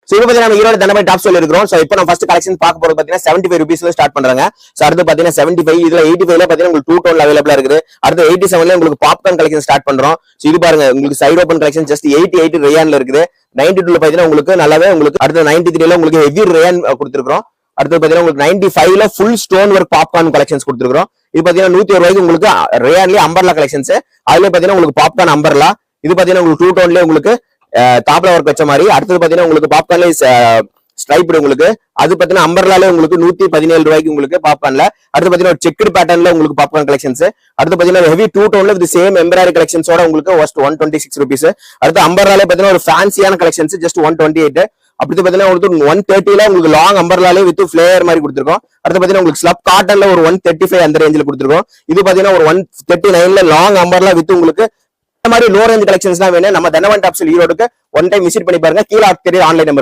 So இப்போ பாத்தீங்கன்னா Erode Dandapani top ஸ்டோர்ல இருக்கிறோம். சோ இப்போ நம்ம ஃபர்ஸ்ட் கலெக்ஷன் பார்க்க போறது பாத்தீங்கன்னா 75 ரூபீஸ்ல ஸ்டார்ட் பண்றாங்க. சோ அடுத்து பாத்தீங்கன்னா 75, இதுல 85ல பாத்தீங்கன்னா உங்களுக்கு 2 டோன்ல அவைலபிளா இருக்குது. அடுத்து 87ல உங்களுக்கு பாப்கார்ன் கலெக்ஷன் ஸ்டார்ட் பண்றோம். சோ இது பாருங்க உங்களுக்கு சைடு ஓபன் கலெக்ஷன் ஜஸ்ட் 88 ரேயான்ல இருக்குது. 92ல பாத்தீங்கன்னா உங்களுக்கு நல்லாவே உங்களுக்கு அடுத்து 93ல உங்களுக்கு ஹெவி ரேயான் கொடுத்திருக்கோம். அடுத்து பாத்தீங்கன்னா உங்களுக்கு 95ல full stone work popcorn collections கொடுத்திருக்கோம். இது பாத்தீங்கன்னா 101 ரூபாய்க்கு உங்களுக்கு ரேயான்லயே அம்பர்லா கலெக்ஷன்ஸ். அதுல பாத்தீங்கன்னா உங்களுக்கு பாப்கார்ன் அம்பர்லா. இது பாத்தீங்கன்னா உங்களுக்கு 2 டோன்லயே உங்களுக்கு டாப்ல ஒர்க் வச்ச மாதிரி. அடுத்து பாத்தீங்கன்னா உங்களுக்கு பாப்கார்ன்ல ஸ்ட்ரைப்டு உங்களுக்கு அது பாத்தீங்கன்னா அம்பர்லால உங்களுக்கு 117 ரூபாய்க்கு உங்களுக்கு பாப்கார்ன்ல. அடுத்து பாத்தீங்கன்னா செக்குடு பேட்டர்ன்ல உங்களுக்கு பாப்கார்ன் கலெக்ஷன்ஸ். அடுத்து பாத்தீங்கன்னா ஹெவி 2 டோன்ல வித் சேம் எம்ப்ராய்டரி கலெக்ஷன்ஸோட உங்களுக்கு ஜஸ்ட் 126 ரூபீஸ். அடுத்து அம்பர்லால பாத்தீங்கன்னா ஒரு ஃபேன்சியான கலெக்ஷன்ஸ் ஜஸ்ட் 128. அப்படி பாத்தீங்கன்னா உங்களுக்கு 130ல உங்களுக்கு லாங் அம்பர்லாலே வித் ஃபிளேயர் மாதிரி கொடுத்திருக்கோம். அடுத்து பாத்தீங்கன்னா உங்களுக்கு ஸ்லப் காட்டன்ல ஒரு 135 அந்த ரேஞ்சில கொடுத்திருக்கோம். இது பாத்தீங்கன்னா ஒரு 139ல லாங் அம்பர்லா வித் உங்களுக்கு இந்த மாதிரி லோ ரேஞ்ச் கலெக்ஷன்ஸ் தான் வேணும். நம்ம தண்டபாணி டாப் ஸ்டோர் ஈரோடுக்கு ஒன் டைம் விசிட் பண்ணி பாருங்க. கீழே ஆன்லைன் நம்பர்